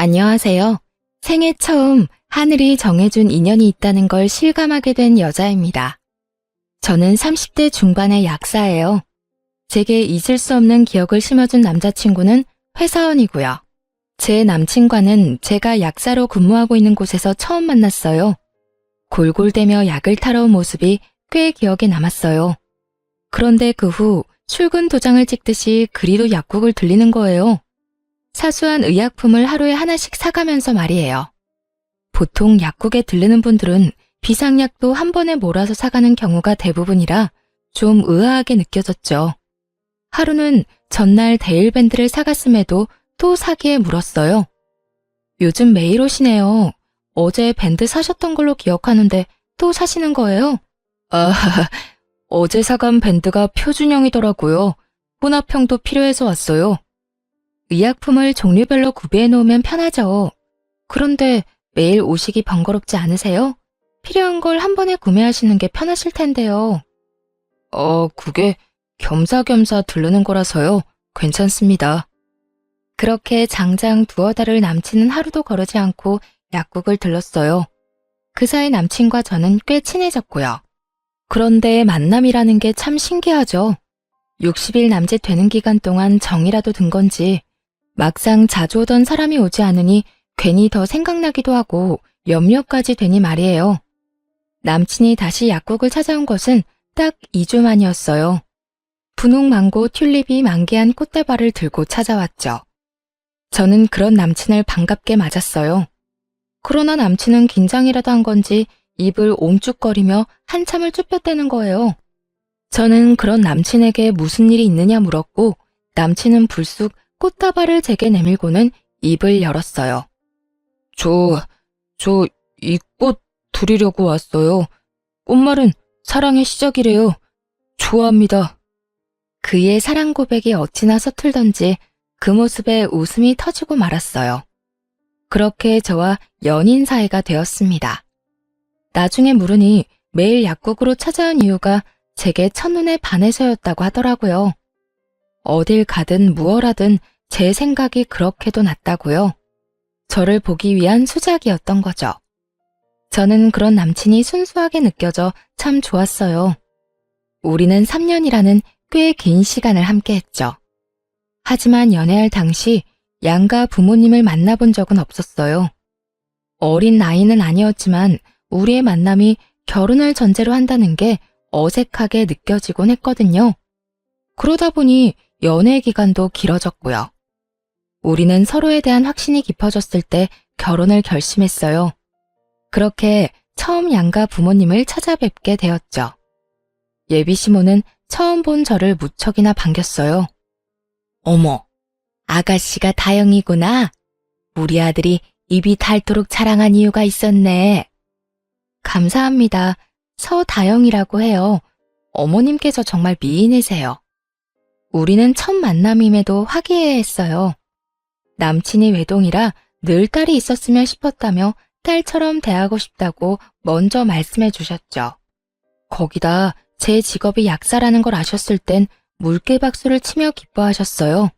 안녕하세요. 생애 처음 하늘이 정해준 인연이 있다는 걸 실감하게 된 여자입니다. 저는 30대 중반의 약사예요. 제게 잊을 수 없는 기억을 심어준 남자친구는 회사원이고요. 제 남친과는 제가 약사로 근무하고 있는 곳에서 처음 만났어요. 골골대며 약을 타러 온 모습이 꽤 기억에 남았어요. 그런데 그 후 출근 도장을 찍듯이 그리도 약국을 들리는 거예요. 사소한 의약품을 하루에 하나씩 사가면서 말이에요. 보통 약국에 들르는 분들은 비상약도 한 번에 몰아서 사가는 경우가 대부분이라 좀 의아하게 느껴졌죠. 하루는 전날 데일밴드를 사갔음에도 또 사기에 물었어요. 요즘 매일 오시네요. 어제 밴드 사셨던 걸로 기억하는데 또 사시는 거예요? 아, 어제 사간 밴드가 표준형이더라고요. 혼합형도 필요해서 왔어요. 의약품을 종류별로 구비해 놓으면 편하죠. 그런데 매일 오시기 번거롭지 않으세요? 필요한 걸 한 번에 구매하시는 게 편하실 텐데요. 그게 겸사겸사 들르는 거라서요. 괜찮습니다. 그렇게 장장 두어 달을 남친은 하루도 거르지 않고 약국을 들렀어요. 그 사이 남친과 저는 꽤 친해졌고요. 그런데 만남이라는 게 참 신기하죠. 60일 남짓 되는 기간 동안 정이라도 든 건지 막상 자주 오던 사람이 오지 않으니 괜히 더 생각나기도 하고 염려까지 되니 말이에요. 남친이 다시 약국을 찾아온 것은 딱 2주 만이었어요. 분홍 망고 튤립이 만개한 꽃다발을 들고 찾아왔죠. 저는 그런 남친을 반갑게 맞았어요. 그러나 남친은 긴장이라도 한 건지 입을 옴쭉거리며 한참을 쭈뼛대는 거예요. 저는 그런 남친에게 무슨 일이 있느냐 물었고 남친은 불쑥 꽃다발을 제게 내밀고는 입을 열었어요. 이 꽃 드리려고 왔어요. 꽃말은 사랑의 시작이래요. 좋아합니다. 그의 사랑 고백이 어찌나 서툴던지 그 모습에 웃음이 터지고 말았어요. 그렇게 저와 연인 사이가 되었습니다. 나중에 물으니 매일 약국으로 찾아온 이유가 제게 첫눈에 반해서였다고 하더라고요. 어딜 가든 무얼 하든 제 생각이 그렇게도 났다고요. 저를 보기 위한 수작이었던 거죠. 저는 그런 남친이 순수하게 느껴져 참 좋았어요. 우리는 3년이라는 꽤 긴 시간을 함께했죠. 하지만 연애할 당시 양가 부모님을 만나본 적은 없었어요. 어린 나이는 아니었지만 우리의 만남이 결혼을 전제로 한다는 게 어색하게 느껴지곤 했거든요. 그러다 보니 연애 기간도 길어졌고요. 우리는 서로에 대한 확신이 깊어졌을 때 결혼을 결심했어요. 그렇게 처음 양가 부모님을 찾아뵙게 되었죠. 예비 시모는 처음 본 저를 무척이나 반겼어요. 어머, 아가씨가 다영이구나. 우리 아들이 입이 닳도록 자랑한 이유가 있었네. 감사합니다. 서다영이라고 해요. 어머님께서 정말 미인이세요. 우리는 첫 만남임에도 화기애애했어요. 남친이 외동이라 늘 딸이 있었으면 싶었다며 딸처럼 대하고 싶다고 먼저 말씀해 주셨죠. 거기다 제 직업이 약사라는 걸 아셨을 땐 물개박수를 치며 기뻐하셨어요.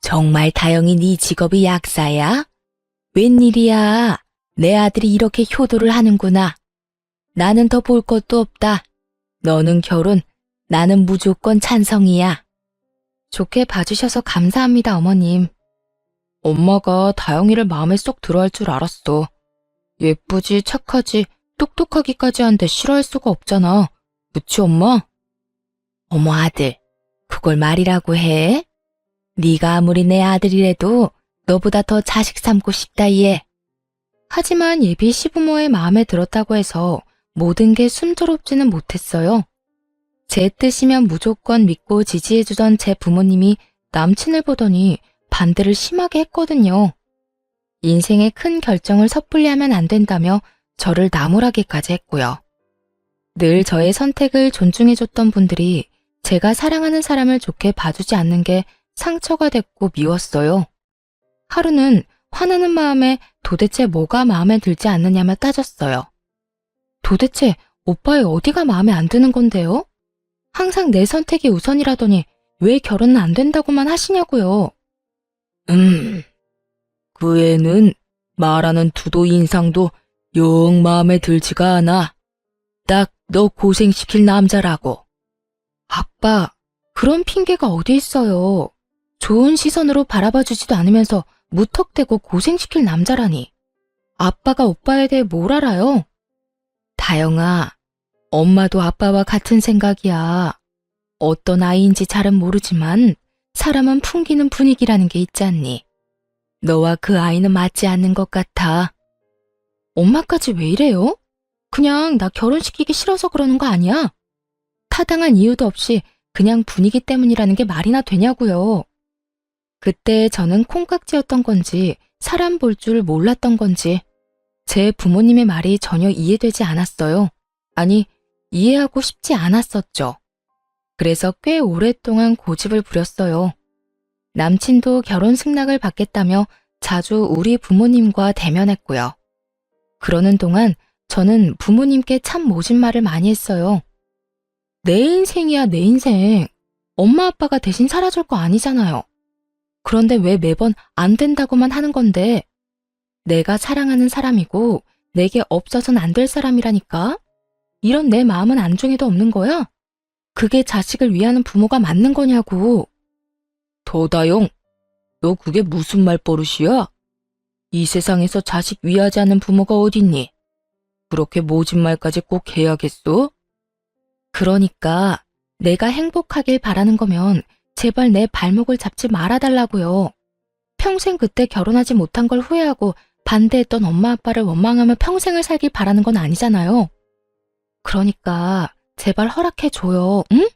정말 다영이 네 직업이 약사야? 웬일이야? 내 아들이 이렇게 효도를 하는구나. 나는 더 볼 것도 없다. 너는 결혼, 나는 무조건 찬성이야. 좋게 봐주셔서 감사합니다, 어머님. 엄마가 다영이를 마음에 쏙 들어할 줄 알았어. 예쁘지, 착하지, 똑똑하기까지 한데 싫어할 수가 없잖아. 그치, 엄마? 어머, 아들, 그걸 말이라고 해? 네가 아무리 내 아들이라도 너보다 더 자식 삼고 싶다, 얘. 하지만 예비 시부모의 마음에 들었다고 해서 모든 게 순조롭지는 못했어요. 제 뜻이면 무조건 믿고 지지해주던 제 부모님이 남친을 보더니 반대를 심하게 했거든요. 인생의 큰 결정을 섣불리 하면 안 된다며 저를 나무라기까지 했고요. 늘 저의 선택을 존중해줬던 분들이 제가 사랑하는 사람을 좋게 봐주지 않는 게 상처가 됐고 미웠어요. 하루는 화나는 마음에 도대체 뭐가 마음에 들지 않느냐며 따졌어요. 도대체 오빠의 어디가 마음에 안 드는 건데요? 항상 내 선택이 우선이라더니 왜 결혼은 안 된다고만 하시냐고요. 그 애는 말하는 투도 인상도 영 마음에 들지가 않아. 딱 너 고생시킬 남자라고. 아빠, 그런 핑계가 어디 있어요. 좋은 시선으로 바라봐주지도 않으면서 무턱대고 고생시킬 남자라니. 아빠가 오빠에 대해 뭘 알아요? 다영아, 엄마도 아빠와 같은 생각이야. 어떤 아이인지 잘은 모르지만 사람은 풍기는 분위기라는 게 있지 않니? 너와 그 아이는 맞지 않는 것 같아. 엄마까지 왜 이래요? 그냥 나 결혼시키기 싫어서 그러는 거 아니야? 타당한 이유도 없이 그냥 분위기 때문이라는 게 말이나 되냐고요. 그때 저는 콩깍지였던 건지 사람 볼 줄 몰랐던 건지 제 부모님의 말이 전혀 이해되지 않았어요. 아니, 이해하고 싶지 않았었죠. 그래서 꽤 오랫동안 고집을 부렸어요. 남친도 결혼 승낙을 받겠다며 자주 우리 부모님과 대면했고요. 그러는 동안 저는 부모님께 참 모진 말을 많이 했어요. 내 인생이야, 내 인생. 엄마 아빠가 대신 살아줄 거 아니잖아요. 그런데 왜 매번 안 된다고만 하는 건데? 내가 사랑하는 사람이고 내게 없어서는 안 될 사람이라니까? 이런 내 마음은 안중에도 없는 거야? 그게 자식을 위하는 부모가 맞는 거냐고. 도다용, 너 그게 무슨 말버릇이야? 이 세상에서 자식 위하지 않는 부모가 어딨니? 그렇게 모진 말까지 꼭 해야겠어? 그러니까 내가 행복하길 바라는 거면 제발 내 발목을 잡지 말아달라고요. 평생 그때 결혼하지 못한 걸 후회하고 반대했던 엄마 아빠를 원망하며 평생을 살길 바라는 건 아니잖아요. 그러니까 제발 허락해줘요, 응?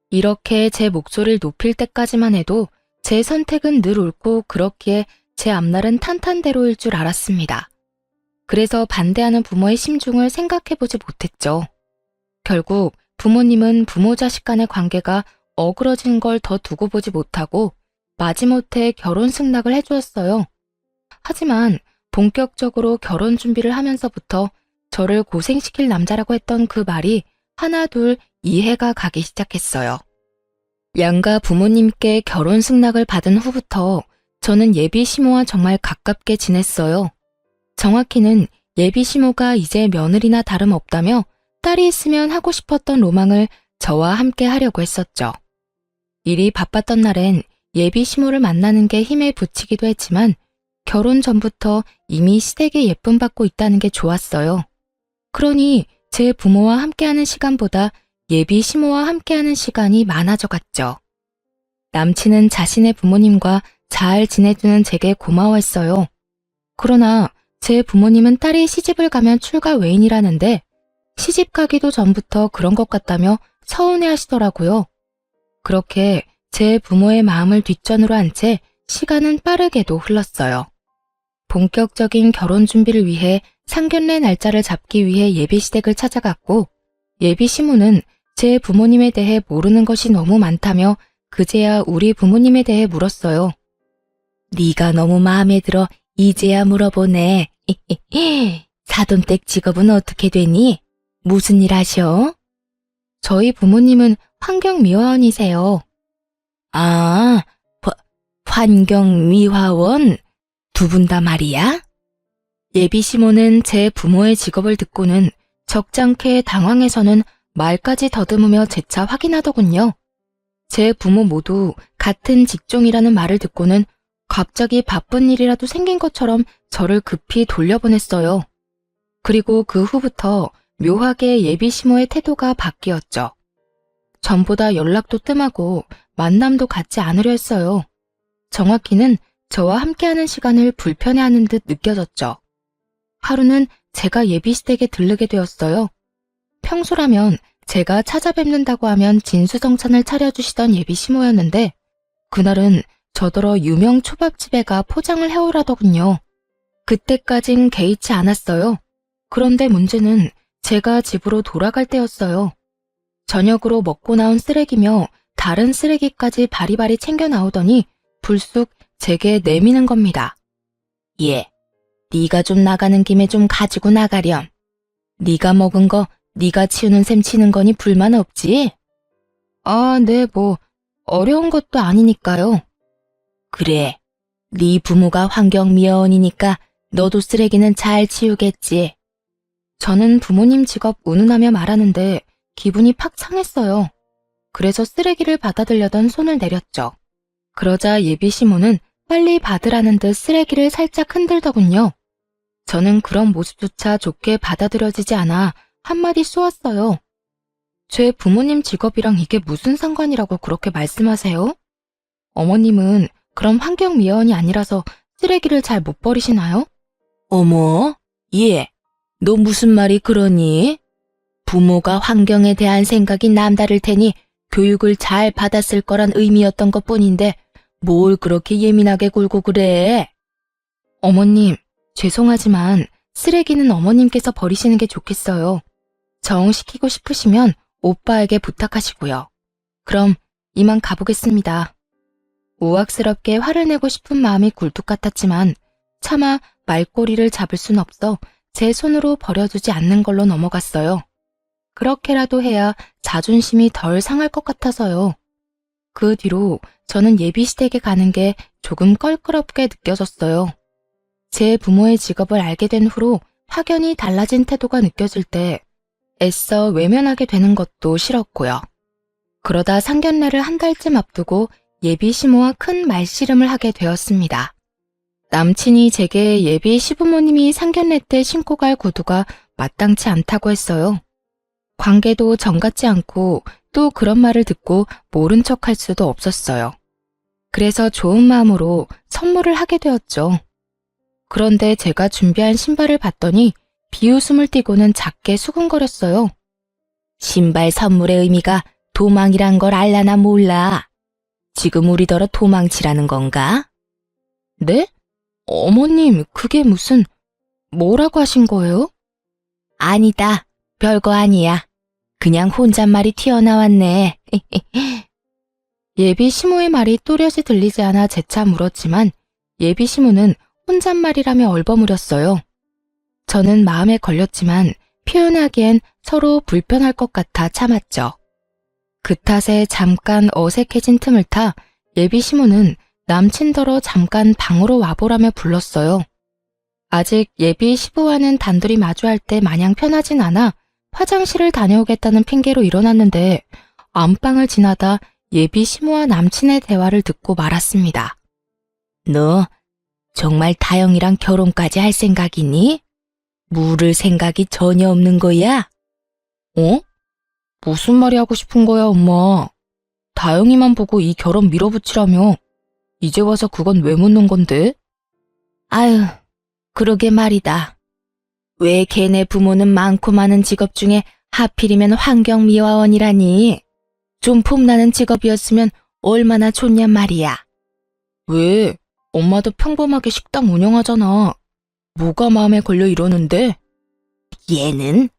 이렇게 제 목소리를 높일 때까지만 해도 제 선택은 늘 옳고 그렇기에 제 앞날은 탄탄대로일 줄 알았습니다. 그래서 반대하는 부모의 심중을 생각해보지 못했죠. 결국 부모님은 부모 자식 간의 관계가 어그러진 걸 더 두고 보지 못하고 마지못해 결혼 승낙을 해주었어요. 하지만 본격적으로 결혼 준비를 하면서부터 저를 고생시킬 남자라고 했던 그 말이 하나둘 이해가 가기 시작했어요. 양가 부모님께 결혼 승낙을 받은 후부터 저는 예비 시모와 정말 가깝게 지냈어요. 정확히는 예비 시모가 이제 며느리나 다름없다며 딸이 있으면 하고 싶었던 로망을 저와 함께 하려고 했었죠. 일이 바빴던 날엔 예비 시모를 만나는 게 힘에 부치기도 했지만 결혼 전부터 이미 시댁에 예쁨 받고 있다는 게 좋았어요. 그러니 제 부모와 함께하는 시간보다 예비 시모와 함께하는 시간이 많아져 갔죠. 남친은 자신의 부모님과 잘 지내주는 제게 고마워했어요. 그러나 제 부모님은 딸이 시집을 가면 출가 외인이라는데 시집 가기도 전부터 그런 것 같다며 서운해 하시더라고요. 그렇게 제 부모의 마음을 뒷전으로 한 채 시간은 빠르게도 흘렀어요. 본격적인 결혼 준비를 위해 상견례 날짜를 잡기 위해 예비시댁을 찾아갔고 예비 시모는 제 부모님에 대해 모르는 것이 너무 많다며 그제야 우리 부모님에 대해 물었어요. 네가 너무 마음에 들어 이제야 물어보네. 사돈댁 직업은 어떻게 되니? 무슨 일 하셔? 저희 부모님은 환경미화원이세요. 아, 환경미화원? 두 분 다 말이야? 예비 시모는 제 부모의 직업을 듣고는 적잖게 당황해서는 말까지 더듬으며 재차 확인하더군요. 제 부모 모두 같은 직종이라는 말을 듣고는 갑자기 바쁜 일이라도 생긴 것처럼 저를 급히 돌려보냈어요. 그리고 그 후부터 묘하게 예비 시모의 태도가 바뀌었죠. 전보다 연락도 뜸하고 만남도 갖지 않으려 했어요. 정확히는 저와 함께하는 시간을 불편해하는 듯 느껴졌죠. 하루는 제가 예비시댁에 들르게 되었어요. 평소라면 제가 찾아뵙는다고 하면 진수성찬을 차려주시던 예비 시모였는데 그날은 저더러 유명 초밥집에 가 포장을 해오라더군요. 그때까진 개의치 않았어요. 그런데 문제는 제가 집으로 돌아갈 때였어요. 저녁으로 먹고 나온 쓰레기며 다른 쓰레기까지 바리바리 챙겨 나오더니 불쑥 제게 내미는 겁니다. 예, 네가 좀 나가는 김에 좀 가지고 나가렴. 네가 먹은 거 네가 치우는 셈 치는 거니 불만 없지? 아, 네, 어려운 것도 아니니까요. 그래, 네 부모가 환경미화원이니까 너도 쓰레기는 잘 치우겠지. 저는 부모님 직업 운운하며 말하는데 기분이 팍 상했어요. 그래서 쓰레기를 받아들려던 손을 내렸죠. 그러자 예비 시모는 빨리 받으라는 듯 쓰레기를 살짝 흔들더군요. 저는 그런 모습조차 좋게 받아들여지지 않아 한마디 쏘았어요. 제 부모님 직업이랑 이게 무슨 상관이라고 그렇게 말씀하세요? 어머님은 그럼 환경미화원이 아니라서 쓰레기를 잘 못 버리시나요? 어머, 얘, 너 무슨 말이 그러니? 부모가 환경에 대한 생각이 남다를 테니 교육을 잘 받았을 거란 의미였던 것뿐인데 뭘 그렇게 예민하게 굴고 그래? 어머님, 죄송하지만 쓰레기는 어머님께서 버리시는 게 좋겠어요. 정시키고 싶으시면 오빠에게 부탁하시고요. 그럼 이만 가보겠습니다. 우악스럽게 화를 내고 싶은 마음이 굴뚝 같았지만 차마 말꼬리를 잡을 순 없어 제 손으로 버려두지 않는 걸로 넘어갔어요. 그렇게라도 해야 자존심이 덜 상할 것 같아서요. 그 뒤로 저는 예비시댁에 가는 게 조금 껄끄럽게 느껴졌어요. 제 부모의 직업을 알게 된 후로 확연히 달라진 태도가 느껴질 때 애써 외면하게 되는 것도 싫었고요. 그러다 상견례를 한 달쯤 앞두고 예비 시모와 큰 말씨름을 하게 되었습니다. 남친이 제게 예비 시부모님이 상견례 때 신고 갈 구두가 마땅치 않다고 했어요. 관계도 정같지 않고 또 그런 말을 듣고 모른 척 할 수도 없었어요. 그래서 좋은 마음으로 선물을 하게 되었죠. 그런데 제가 준비한 신발을 봤더니 비웃음을 띠고는 작게 수근거렸어요. 신발 선물의 의미가 도망이란 걸 알라나 몰라. 지금 우리더러 도망치라는 건가? 네? 어머님, 그게 무슨, 뭐라고 하신 거예요? 아니다. 별거 아니야. 그냥 혼잣말이 튀어나왔네. 예비 시모의 말이 또렷이 들리지 않아 재차 물었지만 예비 시모는 혼잣말이라며 얼버무렸어요. 저는 마음에 걸렸지만 표현하기엔 서로 불편할 것 같아 참았죠. 그 탓에 잠깐 어색해진 틈을 타 예비 시모는 남친더러 잠깐 방으로 와보라며 불렀어요. 아직 예비 시부와는 단둘이 마주할 때 마냥 편하진 않아 화장실을 다녀오겠다는 핑계로 일어났는데 안방을 지나다 예비 시모와 남친의 대화를 듣고 말았습니다. 너 정말 다영이랑 결혼까지 할 생각이니? 물을 생각이 전혀 없는 거야? 어? 무슨 말이 하고 싶은 거야, 엄마? 다영이만 보고 이 결혼 밀어붙이라며. 이제 와서 그건 왜 묻는 건데? 아유, 그러게 말이다. 왜 걔네 부모는 많고 많은 직업 중에 하필이면 환경미화원이라니? 좀 폼나는 직업이었으면 얼마나 좋냔 말이야. 왜? 엄마도 평범하게 식당 운영하잖아. 뭐가 마음에 걸려 이러는데? 얘는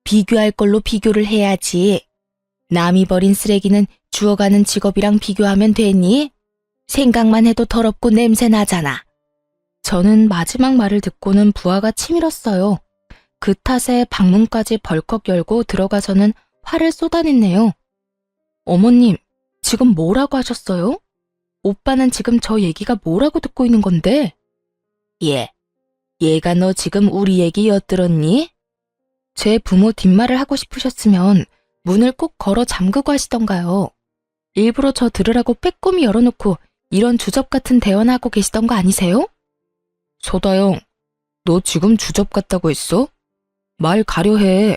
비교할 걸로 비교를 해야지. 남이 버린 쓰레기는 주워가는 직업이랑 비교하면 되니? 생각만 해도 더럽고 냄새 나잖아. 저는 마지막 말을 듣고는 부하가 치밀었어요. 그 탓에 방문까지 벌컥 열고 들어가서는 화를 쏟아냈네요. 어머님, 지금 뭐라고 하셨어요? 오빠는 지금 저 얘기가 뭐라고 듣고 있는 건데? 얘가 너 지금 우리 얘기 엿들었니? 제 부모 뒷말을 하고 싶으셨으면 문을 꼭 걸어 잠그고 하시던가요. 일부러 저 들으라고 빼꼼히 열어놓고 이런 주접 같은 대화나 하고 계시던 거 아니세요? 서다영, 너 지금 주접 같다고 했어? 말 가려해.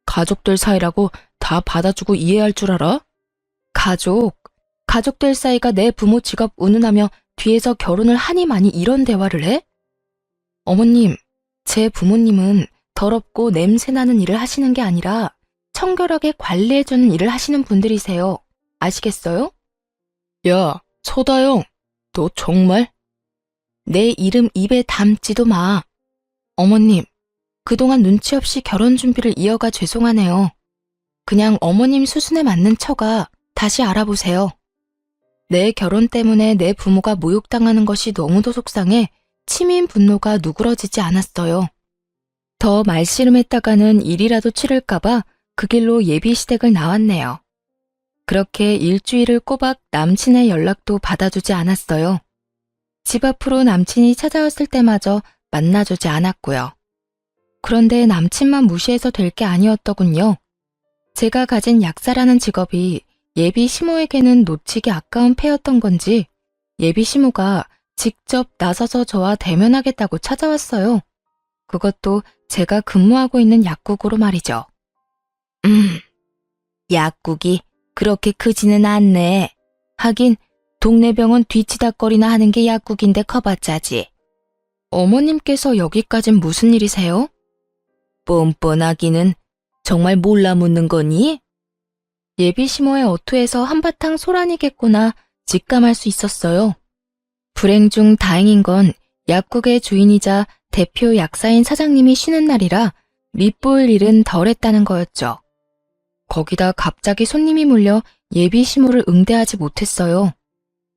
가족들 사이라고 다 받아주고 이해할 줄 알아? 가족들 사이가 내 부모 직업 운운하며 뒤에서 결혼을 하니 많이 이런 대화를 해? 어머님, 제 부모님은 더럽고 냄새나는 일을 하시는 게 아니라 청결하게 관리해주는 일을 하시는 분들이세요. 아시겠어요? 야, 서다영, 너 정말? 내 이름 입에 담지도 마. 어머님, 그동안 눈치 없이 결혼 준비를 이어가 죄송하네요. 그냥 어머님 수순에 맞는 처가 다시 알아보세요. 내 결혼 때문에 내 부모가 모욕당하는 것이 너무도 속상해 치민 분노가 누그러지지 않았어요. 더 말씨름했다가는 일이라도 치를까봐 그 길로 예비시댁을 나왔네요. 그렇게 일주일을 꼬박 남친의 연락도 받아주지 않았어요. 집 앞으로 남친이 찾아왔을 때마저 만나주지 않았고요. 그런데 남친만 무시해서 될 게 아니었더군요. 제가 가진 약사라는 직업이 예비 시모에게는 놓치기 아까운 패였던 건지 예비 시모가 직접 나서서 저와 대면하겠다고 찾아왔어요. 그것도 제가 근무하고 있는 약국으로 말이죠. 약국이 그렇게 크지는 않네. 하긴 동네 병원 뒤치다거리나 하는 게 약국인데 커봤자지. 어머님께서 여기까진 무슨 일이세요? 뻔뻔하기는 정말 몰라 묻는 거니? 예비 시모의 어투에서 한바탕 소란이겠구나 직감할 수 있었어요. 불행 중 다행인 건 약국의 주인이자 대표 약사인 사장님이 쉬는 날이라 밉볼 일은 덜했다는 거였죠. 거기다 갑자기 손님이 몰려 예비 시모를 응대하지 못했어요.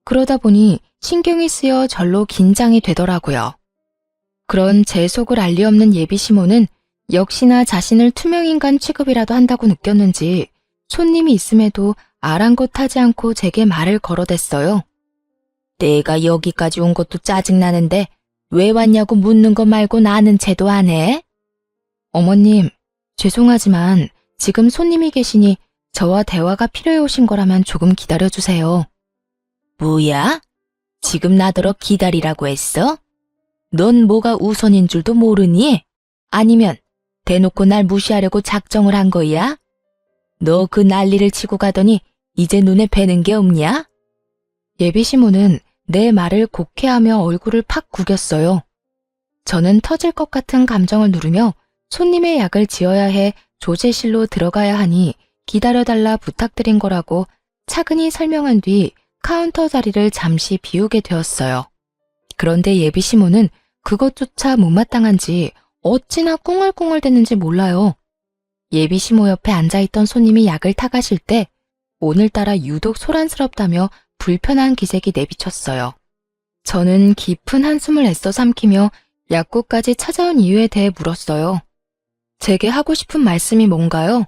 그러다 보니 신경이 쓰여 절로 긴장이 되더라고요. 그런 제 속을 알 리 없는 예비 시모는 역시나 자신을 투명인간 취급이라도 한다고 느꼈는지 손님이 있음에도 아랑곳하지 않고 제게 말을 걸어댔어요. 내가 여기까지 온 것도 짜증나는데 왜 왔냐고 묻는 거 말고 나는 채도 안 해? 어머님, 죄송하지만 지금 손님이 계시니 저와 대화가 필요해 오신 거라면 조금 기다려주세요. 뭐야? 지금 나더러 기다리라고 했어? 넌 뭐가 우선인 줄도 모르니? 아니면 대놓고 날 무시하려고 작정을 한 거야? 너 그 난리를 치고 가더니 이제 눈에 뵈는 게 없냐? 예비 시모는 내 말을 곡해하며 얼굴을 팍 구겼어요. 저는 터질 것 같은 감정을 누르며 손님의 약을 지어야 해 조제실로 들어가야 하니 기다려달라 부탁드린 거라고 차근히 설명한 뒤 카운터 자리를 잠시 비우게 되었어요. 그런데 예비 시모는 그것조차 못마땅한지 어찌나 꿍얼꿍얼댔는지 몰라요. 예비 시모 옆에 앉아있던 손님이 약을 타가실 때 오늘따라 유독 소란스럽다며 불편한 기색이 내비쳤어요. 저는 깊은 한숨을 애써 삼키며 약국까지 찾아온 이유에 대해 물었어요. 제게 하고 싶은 말씀이 뭔가요?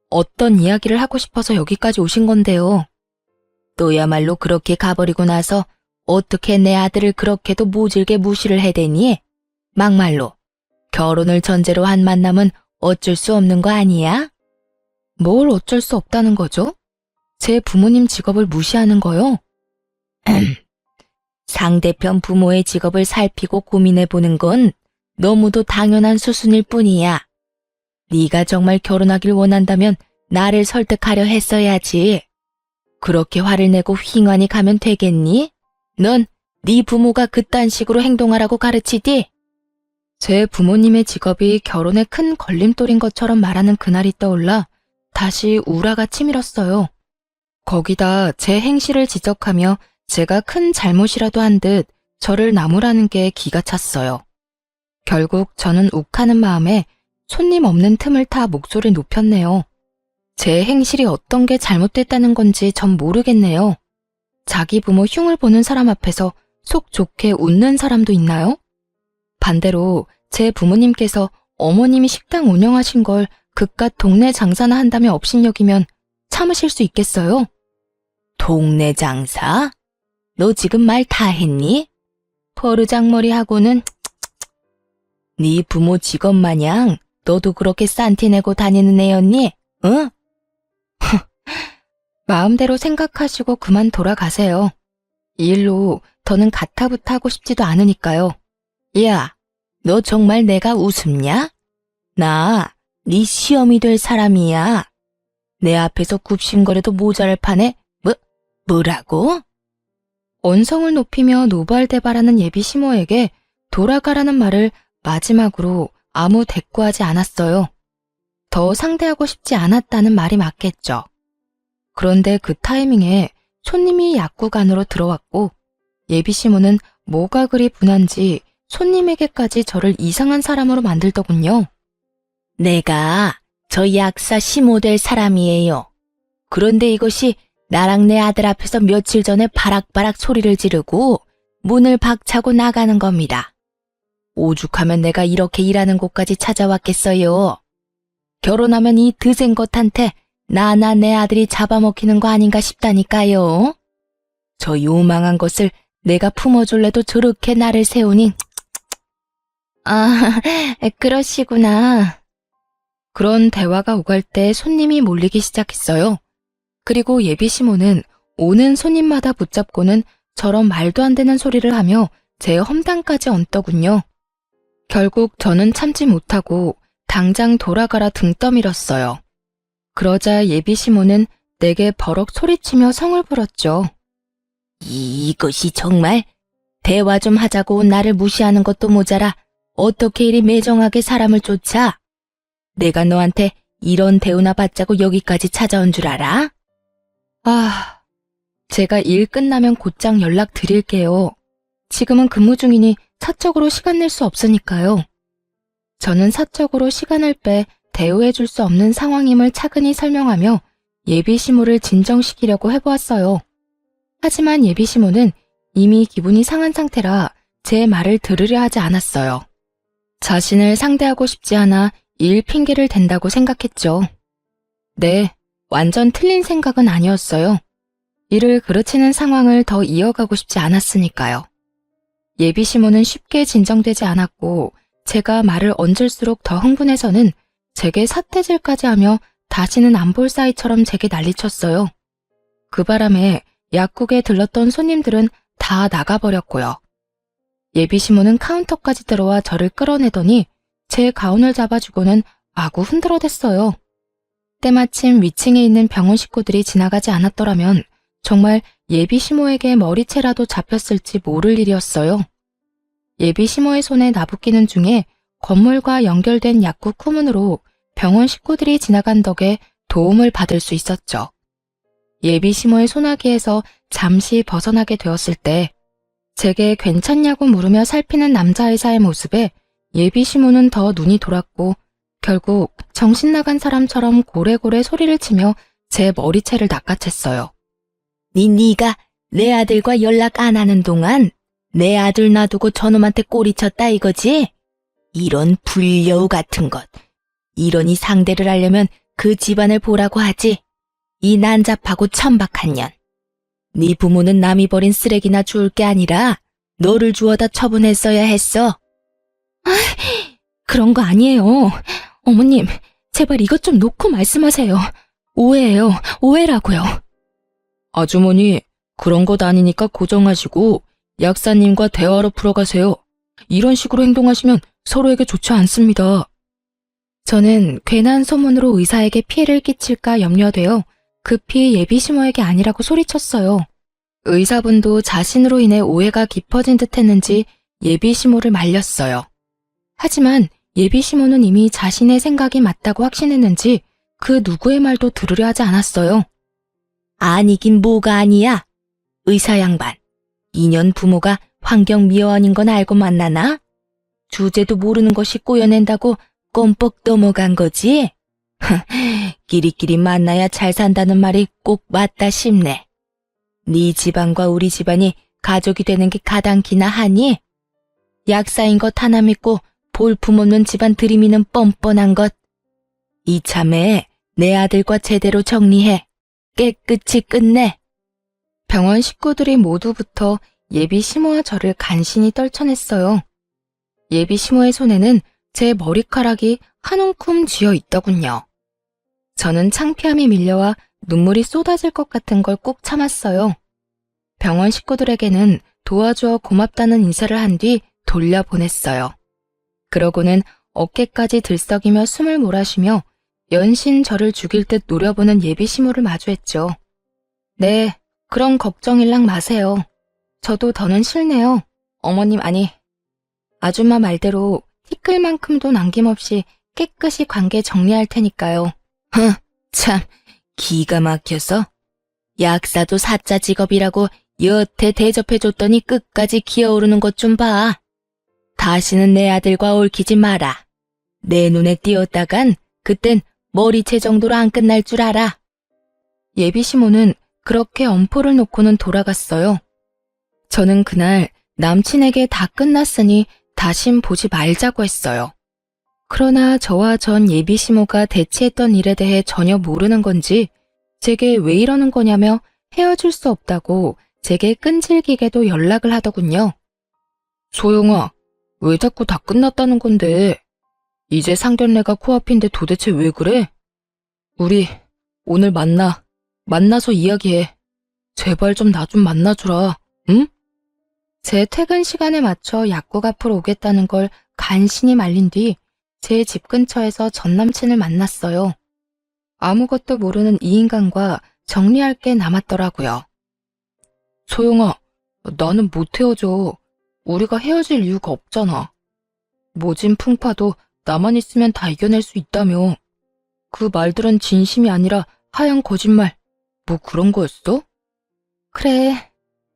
어떤 이야기를 하고 싶어서 여기까지 오신 건데요. 너야말로 그렇게 가버리고 나서 어떻게 내 아들을 그렇게도 모질게 무시를 해대니? 막말로 결혼을 전제로 한 만남은 어쩔 수 없는 거 아니야? 뭘 어쩔 수 없다는 거죠? 제 부모님 직업을 무시하는 거요? 상대편 부모의 직업을 살피고 고민해보는 건 너무도 당연한 수순일 뿐이야. 네가 정말 결혼하길 원한다면 나를 설득하려 했어야지. 그렇게 화를 내고 휘ڭ하니 가면 되겠니? 넌 네 부모가 그딴 식으로 행동하라고 가르치디? 제 부모님의 직업이 결혼에 큰 걸림돌인 것처럼 말하는 그날이 떠올라 다시 우라가 치밀었어요. 거기다 제 행실을 지적하며 제가 큰 잘못이라도 한 듯 저를 나무라는 게 기가 찼어요. 결국 저는 욱하는 마음에 손님 없는 틈을 타 목소리를 높였네요. 제 행실이 어떤 게 잘못됐다는 건지 전 모르겠네요. 자기 부모 흉을 보는 사람 앞에서 속 좋게 웃는 사람도 있나요? 반대로 제 부모님께서 어머님이 식당 운영하신 걸 그깟 동네 장사나 한다며 업신여기면 참으실 수 있겠어요? 동네 장사? 너 지금 말 다 했니? 버르장머리하고는 네 부모 직업 마냥 너도 그렇게 싼티 내고 다니는 애였니? 응? 마음대로 생각하시고 그만 돌아가세요. 이 일로 더는 가타부타 하고 싶지도 않으니까요. 야, 너 정말 내가 우습냐? 나 네 시험이 될 사람이야. 내 앞에서 굽신거려도 모자랄 판에 뭐라고? 언성을 높이며 노발대발하는 예비 시모에게 돌아가라는 말을 마지막으로 아무 대꾸하지 않았어요. 더 상대하고 싶지 않았다는 말이 맞겠죠. 그런데 그 타이밍에 손님이 약국 안으로 들어왔고 예비 시모는 뭐가 그리 분한지 손님에게까지 저를 이상한 사람으로 만들더군요. 내가 저 약사 시모 될 사람이에요. 그런데 이것이 나랑 내 아들 앞에서 며칠 전에 바락바락 소리를 지르고 문을 박차고 나가는 겁니다. 오죽하면 내가 이렇게 일하는 곳까지 찾아왔겠어요. 결혼하면 이 드센 것한테 나나 내 아들이 잡아먹히는 거 아닌가 싶다니까요. 저 요망한 것을 내가 품어줄래도 저렇게 나를 세우니. 아, 그러시구나. 그런 대화가 오갈 때 손님이 몰리기 시작했어요. 그리고 예비시모는 오는 손님마다 붙잡고는 저런 말도 안 되는 소리를 하며 제 험담까지 얹더군요. 결국 저는 참지 못하고 당장 돌아가라 등 떠밀었어요. 그러자 예비시모는 내게 버럭 소리치며 성을 부렸죠. 이것이 정말 대화 좀 하자고 나를 무시하는 것도 모자라 어떻게 이리 매정하게 사람을 쫓아? 내가 너한테 이런 대우나 받자고 여기까지 찾아온 줄 알아? 아, 제가 일 끝나면 곧장 연락 드릴게요. 지금은 근무 중이니 사적으로 시간 낼 수 없으니까요. 저는 사적으로 시간을 빼 대우해 줄 수 없는 상황임을 차근히 설명하며 예비시모를 진정시키려고 해보았어요. 하지만 예비시모는 이미 기분이 상한 상태라 제 말을 들으려 하지 않았어요. 자신을 상대하고 싶지 않아 일 핑계를 댄다고 생각했죠. 네, 완전 틀린 생각은 아니었어요. 일을 그르치는 상황을 더 이어가고 싶지 않았으니까요. 예비시모는 쉽게 진정되지 않았고 제가 말을 얹을수록 더 흥분해서는 제게 삿대질까지 하며 다시는 안 볼 사이처럼 제게 난리쳤어요. 그 바람에 약국에 들렀던 손님들은 다 나가버렸고요. 예비시모는 카운터까지 들어와 저를 끌어내더니 제 가운을 잡아주고는 마구 흔들어댔어요. 때마침 위층에 있는 병원 식구들이 지나가지 않았더라면 정말 예비시모에게 머리채라도 잡혔을지 모를 일이었어요. 예비시모의 손에 나붓기는 중에 건물과 연결된 약국 후문으로 병원 식구들이 지나간 덕에 도움을 받을 수 있었죠. 예비시모의 소나기에서 잠시 벗어나게 되었을 때 제게 괜찮냐고 물으며 살피는 남자의사의 모습에 예비시모는 더 눈이 돌았고 결국 정신 나간 사람처럼 고래고래 소리를 치며 제 머리채를 낚아챘어요. 네가 내 아들과 연락 안 하는 동안 내 아들 놔두고 저놈한테 꼬리쳤다 이거지? 이런 불려우 같은 것. 이러니 상대를 하려면 그 집안을 보라고 하지. 이 난잡하고 천박한 년. 네 부모는 남이 버린 쓰레기나 주울 게 아니라 너를 주워다 처분했어야 했어. 그런 거 아니에요. 어머님, 제발 이것 좀 놓고 말씀하세요. 오해예요. 오해라고요. 아주머니, 그런 것 아니니까 고정하시고 약사님과 대화로 풀어가세요. 이런 식으로 행동하시면 서로에게 좋지 않습니다. 저는 괜한 소문으로 의사에게 피해를 끼칠까 염려되어 급히 예비시모에게 아니라고 소리쳤어요. 의사분도 자신으로 인해 오해가 깊어진 듯 했는지 예비시모를 말렸어요. 하지만 예비시모는 이미 자신의 생각이 맞다고 확신했는지 그 누구의 말도 들으려 하지 않았어요. 아니긴 뭐가 아니야. 의사 양반, 2년 부모가 환경미화원인 건 알고 만나나? 주제도 모르는 것이 꼬여낸다고 껌뻑 넘어간 거지? 끼리끼리 만나야 잘 산다는 말이 꼭 맞다 싶네. 네 집안과 우리 집안이 가족이 되는 게 가당키나 하니? 약사인 것 하나 믿고 볼품없는 집안 들이미는 뻔뻔한 것. 이참에 내 아들과 제대로 정리해. 깨끗이 끝내. 병원 식구들이 모두부터 예비시모와 저를 간신히 떨쳐냈어요. 예비시모의 손에는 제 머리카락이 한 움큼 쥐어 있더군요. 저는 창피함이 밀려와 눈물이 쏟아질 것 같은 걸 꾹 참았어요. 병원 식구들에게는 도와주어 고맙다는 인사를 한 뒤 돌려보냈어요. 그러고는 어깨까지 들썩이며 숨을 몰아쉬며 연신 저를 죽일 듯 노려보는 예비시모를 마주했죠. 네, 그런 걱정일랑 마세요. 저도 더는 싫네요. 어머님 아니, 아줌마 말대로 티끌만큼도 남김없이 깨끗이 관계 정리할 테니까요. 참, 기가 막혀서. 약사도 사자 직업이라고 여태 대접해줬더니 끝까지 기어오르는 것 좀 봐. 다시는 내 아들과 얽히지 마라. 내 눈에 띄었다간 그땐 머리채 정도로 안 끝날 줄 알아. 예비시모는 그렇게 엄포를 놓고는 돌아갔어요. 저는 그날 남친에게 다 끝났으니 다신 보지 말자고 했어요. 그러나 저와 전 예비시모가 대치했던 일에 대해 전혀 모르는 건지 제게 왜 이러는 거냐며 헤어질 수 없다고 제게 끈질기게도 연락을 하더군요. 소영아, 왜 자꾸 다 끝났다는 건데? 이제 상견례가 코앞인데 도대체 왜 그래? 우리 오늘 만나서 이야기해. 제발 좀 나 좀 만나주라, 응? 제 퇴근 시간에 맞춰 약국 앞으로 오겠다는 걸 간신히 말린 뒤 제 집 근처에서 전 남친을 만났어요. 아무것도 모르는 이 인간과 정리할 게 남았더라고요. 소영아, 나는 못 헤어져. 우리가 헤어질 이유가 없잖아. 모진 풍파도 나만 있으면 다 이겨낼 수 있다며. 그 말들은 진심이 아니라 하얀 거짓말. 뭐 그런 거였어? 그래,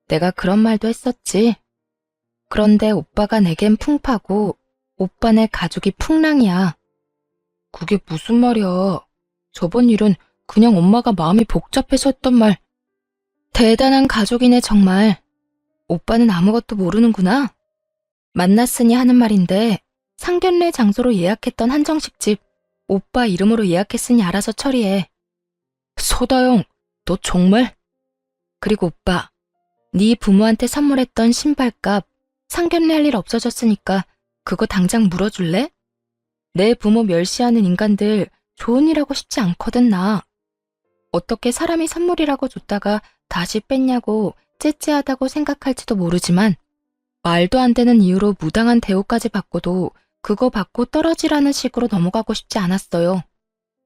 내가 그런 말도 했었지. 그런데 오빠가 내겐 풍파고 오빠네 가족이 풍랑이야. 그게 무슨 말이야. 저번 일은 그냥 엄마가 마음이 복잡해서 했던 말. 대단한 가족이네 정말. 오빠는 아무것도 모르는구나. 만났으니 하는 말인데 상견례 장소로 예약했던 한정식집 오빠 이름으로 예약했으니 알아서 처리해. 소다영, 너 정말? 그리고 오빠, 네 부모한테 선물했던 신발값 상견례 할 일 없어졌으니까 그거 당장 물어줄래? 내 부모 멸시하는 인간들 좋은 일 하고 싶지 않거든 나. 어떻게 사람이 선물이라고 줬다가 다시 뺐냐고 째째하다고 생각할지도 모르지만 말도 안 되는 이유로 무당한 대우까지 받고도 그거 받고 떨어지라는 식으로 넘어가고 싶지 않았어요.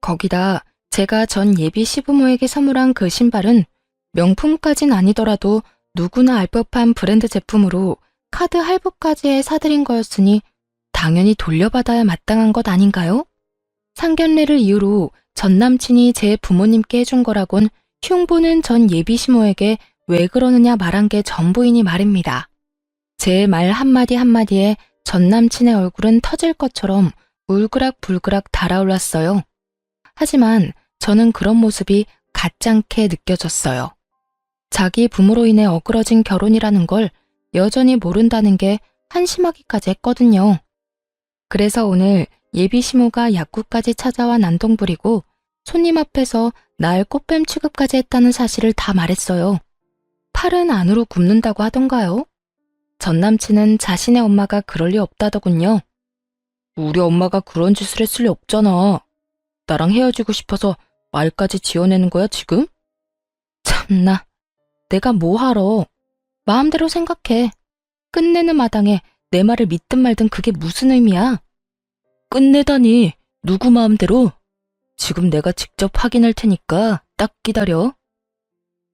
거기다 제가 전 예비 시부모에게 선물한 그 신발은 명품까진 아니더라도 누구나 알 법한 브랜드 제품으로 카드 할부까지 해 사드린 거였으니 당연히 돌려받아야 마땅한 것 아닌가요? 상견례를 이유로 전 남친이 제 부모님께 해준 거라곤 흉보는 전 예비 시모에게 왜 그러느냐 말한 게 전부이니 말입니다. 제 말 한마디 한마디에 전 남친의 얼굴은 터질 것처럼 울그락불그락 달아올랐어요. 하지만 저는 그런 모습이 가짱게 느껴졌어요. 자기 부모로 인해 어그러진 결혼이라는 걸 여전히 모른다는 게 한심하기까지 했거든요. 그래서 오늘 예비 시모가 약국까지 찾아와 난동 부리고 손님 앞에서 날 꽃뱀 취급까지 했다는 사실을 다 말했어요. 팔은 안으로 굽는다고 하던가요? 전 남친은 자신의 엄마가 그럴 리 없다더군요. 우리 엄마가 그런 짓을 했을 리 없잖아. 나랑 헤어지고 싶어서 말까지 지어내는 거야 지금? 참나, 내가 뭐 하러. 마음대로 생각해. 끝내는 마당에 내 말을 믿든 말든 그게 무슨 의미야? 끝내다니, 누구 마음대로? 지금 내가 직접 확인할 테니까 딱 기다려.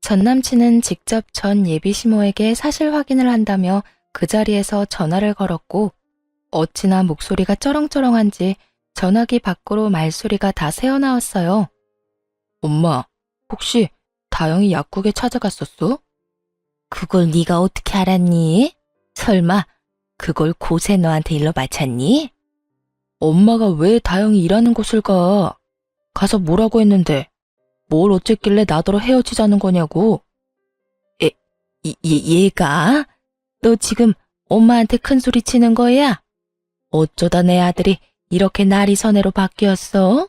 전 남친은 직접 전 예비 시모에게 사실 확인을 한다며 그 자리에서 전화를 걸었고 어찌나 목소리가 쩌렁쩌렁한지 전화기 밖으로 말소리가 다 새어나왔어요. 엄마, 혹시 다영이 약국에 찾아갔었어? 그걸 네가 어떻게 알았니? 설마 그걸 고세 너한테 일러 바쳤니? 엄마가 왜 다영이 일하는 곳을 가? 가서 뭐라고 했는데 뭘 어쨌길래 나더러 헤어지자는 거냐고. 얘가? 너 지금 엄마한테 큰 소리 치는 거야? 어쩌다 내 아들이 이렇게 날이 선애로 바뀌었어?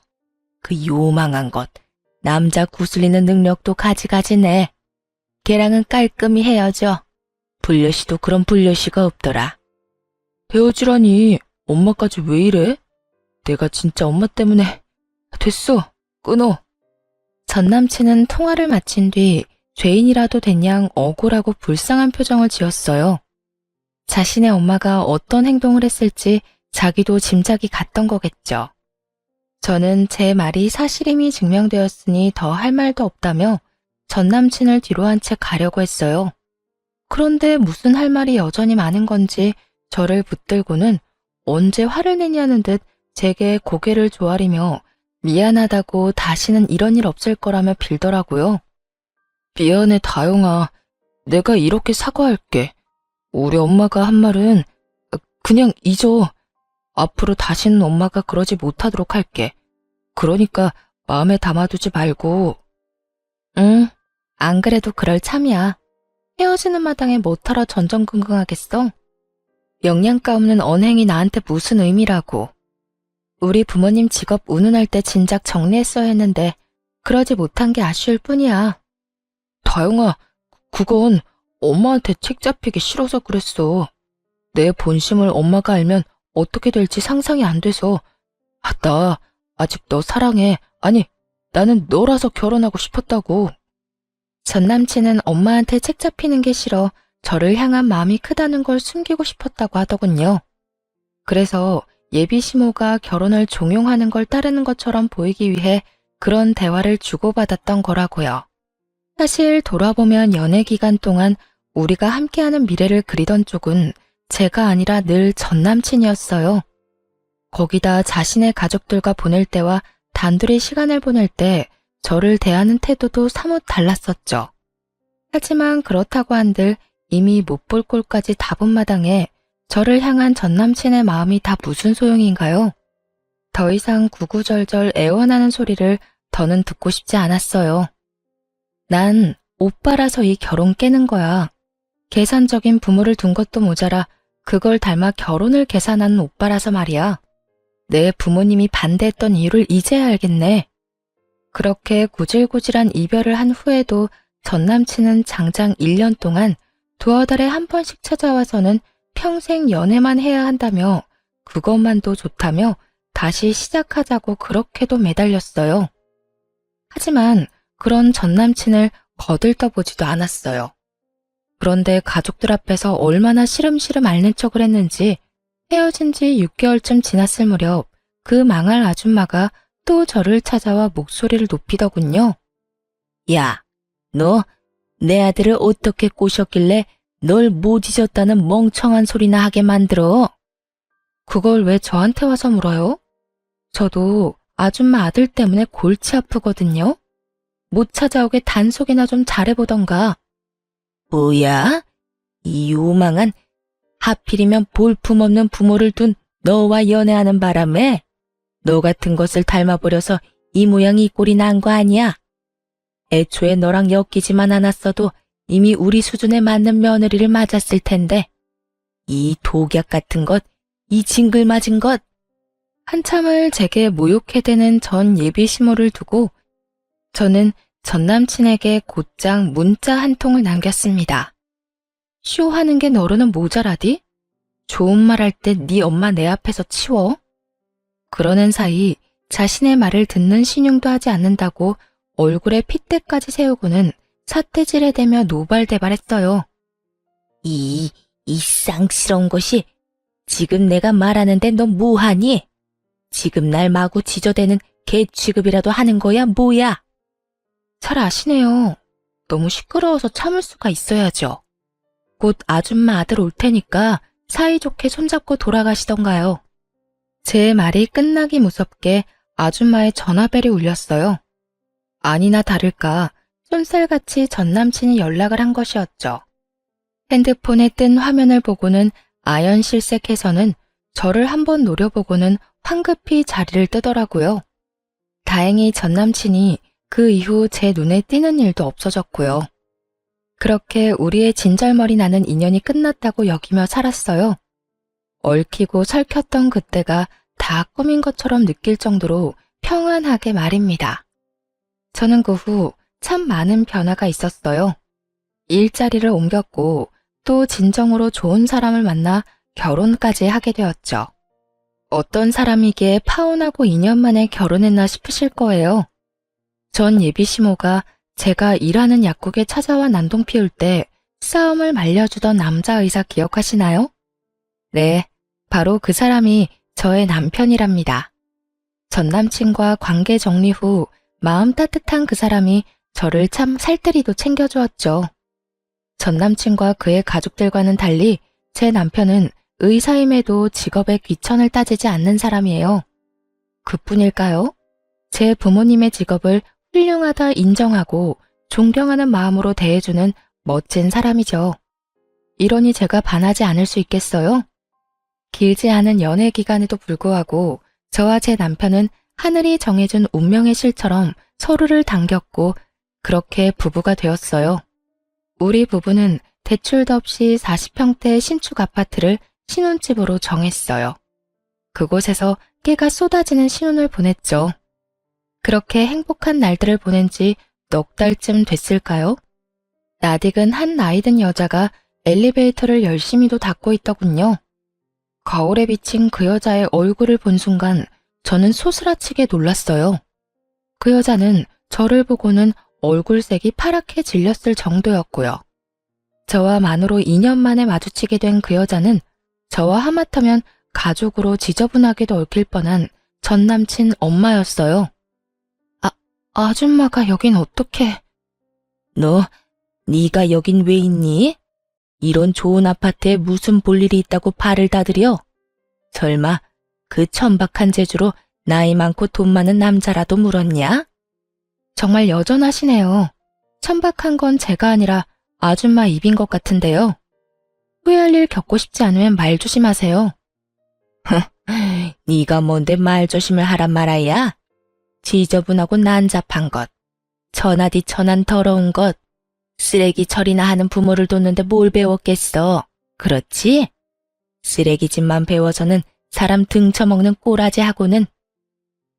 그 요망한 것. 남자 구슬리는 능력도 가지가지네. 걔랑은 깔끔히 헤어져. 불려시도 그런 불려시가 없더라. 헤어지라니 엄마까지 왜 이래? 내가 진짜 엄마 때문에. 됐어, 끊어. 전 남친은 통화를 마친 뒤 죄인이라도 된 양 억울하고 불쌍한 표정을 지었어요. 자신의 엄마가 어떤 행동을 했을지 자기도 짐작이 갔던 거겠죠. 저는 제 말이 사실임이 증명되었으니 더 할 말도 없다며 전 남친을 뒤로 한 채 가려고 했어요. 그런데 무슨 할 말이 여전히 많은 건지 저를 붙들고는 언제 화를 내냐는 듯 제게 고개를 조아리며 미안하다고 다시는 이런 일 없을 거라며 빌더라고요. 미안해 다영아. 내가 이렇게 사과할게. 우리 엄마가 한 말은 그냥 잊어. 앞으로 다시는 엄마가 그러지 못하도록 할게. 그러니까 마음에 담아두지 말고. 응, 안 그래도 그럴 참이야. 헤어지는 마당에 뭐하러 전전긍긍하겠어? 영양가 없는 언행이 나한테 무슨 의미라고. 우리 부모님 직업 운운할 때 진작 정리했어야 했는데 그러지 못한 게 아쉬울 뿐이야. 다영아, 그건 엄마한테 책 잡히기 싫어서 그랬어. 내 본심을 엄마가 알면 어떻게 될지 상상이 안 돼서. 나 아직 너 사랑해. 아니, 나는 너라서 결혼하고 싶었다고. 전 남친은 엄마한테 책 잡히는 게 싫어 저를 향한 마음이 크다는 걸 숨기고 싶었다고 하더군요. 그래서 예비 시모가 결혼을 종용하는 걸 따르는 것처럼 보이기 위해 그런 대화를 주고받았던 거라고요. 사실 돌아보면 연애 기간 동안 우리가 함께하는 미래를 그리던 쪽은 제가 아니라 늘 전 남친이었어요. 거기다 자신의 가족들과 보낼 때와 단둘이 시간을 보낼 때 저를 대하는 태도도 사뭇 달랐었죠. 하지만 그렇다고 한들 이미 못 볼 꼴까지 다 본 마당에 저를 향한 전 남친의 마음이 다 무슨 소용인가요? 더 이상 구구절절 애원하는 소리를 더는 듣고 싶지 않았어요. 난 오빠라서 이 결혼 깨는 거야. 계산적인 부모를 둔 것도 모자라 그걸 닮아 결혼을 계산하는 오빠라서 말이야. 내 부모님이 반대했던 이유를 이제야 알겠네. 그렇게 구질구질한 이별을 한 후에도 전 남친은 장장 1년 동안 두어 달에 한 번씩 찾아와서는 평생 연애만 해야 한다며 그것만도 좋다며 다시 시작하자고 그렇게도 매달렸어요. 하지만 그런 전 남친을 거들떠보지도 않았어요. 그런데 가족들 앞에서 얼마나 시름시름 앓는 척을 했는지 헤어진 지 6개월쯤 지났을 무렵 그 망할 아줌마가 또 저를 찾아와 목소리를 높이더군요. 야, 너 내 아들을 어떻게 꼬셨길래 널 못 잊었다는 멍청한 소리나 하게 만들어? 그걸 왜 저한테 와서 물어요? 저도 아줌마 아들 때문에 골치 아프거든요. 못 찾아오게 단속이나 좀 잘해보던가. 뭐야? 이 요망한, 하필이면 볼품없는 부모를 둔 너와 연애하는 바람에 너 같은 것을 닮아버려서 이 모양이 이 꼴이 난 거 아니야? 애초에 너랑 엮이지만 않았어도 이미 우리 수준에 맞는 며느리를 맞았을 텐데. 이 독약 같은 것, 이 징글맞은 것. 한참을 제게 모욕해대는 전 예비 시모를 두고 저는 전 남친에게 곧장 문자 한 통을 남겼습니다. 쇼하는 게 너로는 모자라디? 좋은 말 할 때 네 엄마 내 앞에서 치워? 그러는 사이 자신의 말을 듣는 신용도 하지 않는다고 얼굴에 핏대까지 세우고는 삿대질에 대며 노발대발했어요. 이 쌍스러운 것이 지금 내가 말하는데 너 뭐하니? 지금 날 마구 지저대는 개 취급이라도 하는 거야 뭐야? 잘 아시네요. 너무 시끄러워서 참을 수가 있어야죠. 곧 아줌마 아들 올 테니까 사이좋게 손잡고 돌아가시던가요. 제 말이 끝나기 무섭게 아줌마의 전화벨이 울렸어요. 아니나 다를까 쏜살같이 전 남친이 연락을 한 것이었죠. 핸드폰에 뜬 화면을 보고는 아연실색해서는 저를 한번 노려보고는 황급히 자리를 뜨더라고요. 다행히 전 남친이 그 이후 제 눈에 띄는 일도 없어졌고요. 그렇게 우리의 진절머리 나는 인연이 끝났다고 여기며 살았어요. 얽히고 설켰던 그때가 다 꿈인 것처럼 느낄 정도로 평안하게 말입니다. 저는 그 후 참 많은 변화가 있었어요. 일자리를 옮겼고 또 진정으로 좋은 사람을 만나 결혼까지 하게 되었죠. 어떤 사람이기에 파혼하고 2년 만에 결혼했나 싶으실 거예요. 전 예비 시모가 제가 일하는 약국에 찾아와 난동 피울 때 싸움을 말려주던 남자 의사 기억하시나요? 네, 바로 그 사람이 저의 남편이랍니다. 전 남친과 관계 정리 후 마음 따뜻한 그 사람이 저를 참 살뜰히도 챙겨주었죠. 전 남친과 그의 가족들과는 달리 제 남편은 의사임에도 직업에 귀천을 따지지 않는 사람이에요. 그뿐일까요? 제 부모님의 직업을 훌륭하다 인정하고 존경하는 마음으로 대해주는 멋진 사람이죠. 이러니 제가 반하지 않을 수 있겠어요? 길지 않은 연애 기간에도 불구하고 저와 제 남편은 하늘이 정해준 운명의 실처럼 서로를 당겼고 그렇게 부부가 되었어요. 우리 부부는 대출도 없이 40평대 신축 아파트를 신혼집으로 정했어요. 그곳에서 깨가 쏟아지는 신혼을 보냈죠. 그렇게 행복한 날들을 보낸 지 넉 달쯤 됐을까요? 낯익은 한 나이든 여자가 엘리베이터를 열심히도 닫고 있더군요. 거울에 비친 그 여자의 얼굴을 본 순간 저는 소스라치게 놀랐어요. 그 여자는 저를 보고는 얼굴색이 파랗게 질렸을 정도였고요. 저와 만으로 2년 만에 마주치게 된 그 여자는 저와 하마터면 가족으로 지저분하게도 얽힐 뻔한 전 남친 엄마였어요. 아줌마가 여긴 어떻게... 너, 네가 여긴 왜 있니? 이런 좋은 아파트에 무슨 볼일이 있다고 발을 다들여? 설마 그 천박한 재주로 나이 많고 돈 많은 남자라도 물었냐? 정말 여전하시네요. 천박한 건 제가 아니라 아줌마 입인 것 같은데요. 후회할 일 겪고 싶지 않으면 말 조심하세요. 네가 뭔데 말 조심을 하란 말아야? 지저분하고 난잡한 것, 천하디 천한 더러운 것, 쓰레기 처리나 하는 부모를 뒀는데 뭘 배웠겠어? 그렇지? 쓰레기집만 배워서는 사람 등쳐먹는 꼬라지하고는.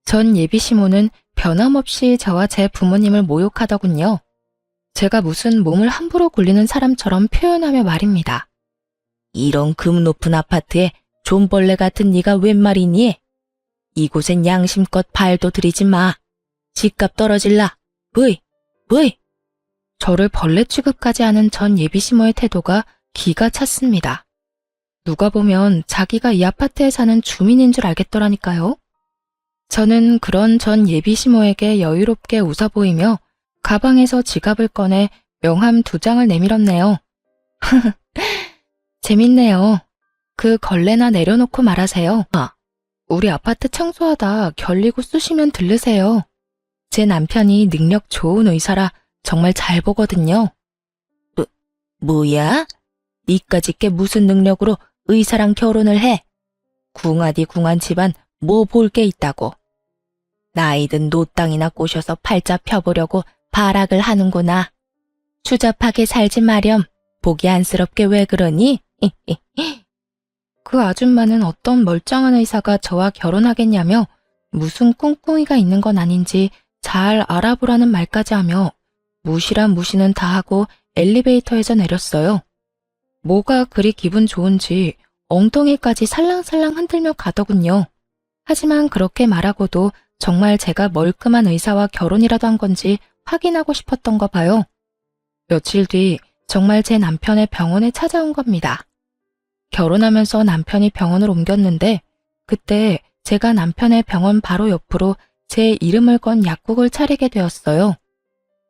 전 예비시모는 변함없이 저와 제 부모님을 모욕하더군요. 제가 무슨 몸을 함부로 굴리는 사람처럼 표현하며 말입니다. 이런 금 높은 아파트에 존벌레 같은 네가 웬 말이니? 이곳엔 양심껏 발도 들이지 마. 집값 떨어질라. 브이, 브이. 저를 벌레 취급까지 하는 전 예비시모의 태도가 기가 찼습니다. 누가 보면 자기가 이 아파트에 사는 주민인 줄 알겠더라니까요. 저는 그런 전 예비시모에게 여유롭게 웃어 보이며 가방에서 지갑을 꺼내 명함 2장을 내밀었네요. 재밌네요. 그 걸레나 내려놓고 말하세요. 우리 아파트 청소하다 결리고 쑤시면 들르세요. 제 남편이 능력 좋은 의사라 정말 잘 보거든요. 뭐야? 니까짓 게 무슨 능력으로 의사랑 결혼을 해? 궁하디 궁한 집안 뭐 볼 게 있다고. 나이든 노땅이나 꼬셔서 팔자 펴보려고 발악을 하는구나. 추잡하게 살지 마렴. 보기 안쓰럽게 왜 그러니? 그 아줌마는 어떤 멀쩡한 의사가 저와 결혼하겠냐며 무슨 꿍꿍이가 있는 건 아닌지 잘 알아보라는 말까지 하며 무시란 무시는 다 하고 엘리베이터에서 내렸어요. 뭐가 그리 기분 좋은지 엉덩이까지 살랑살랑 흔들며 가더군요. 하지만 그렇게 말하고도 정말 제가 멀끔한 의사와 결혼이라도 한 건지 확인하고 싶었던가 봐요. 며칠 뒤 정말 제 남편의 병원에 찾아온 겁니다. 결혼하면서 남편이 병원을 옮겼는데 그때 제가 남편의 병원 바로 옆으로 제 이름을 건 약국을 차리게 되었어요.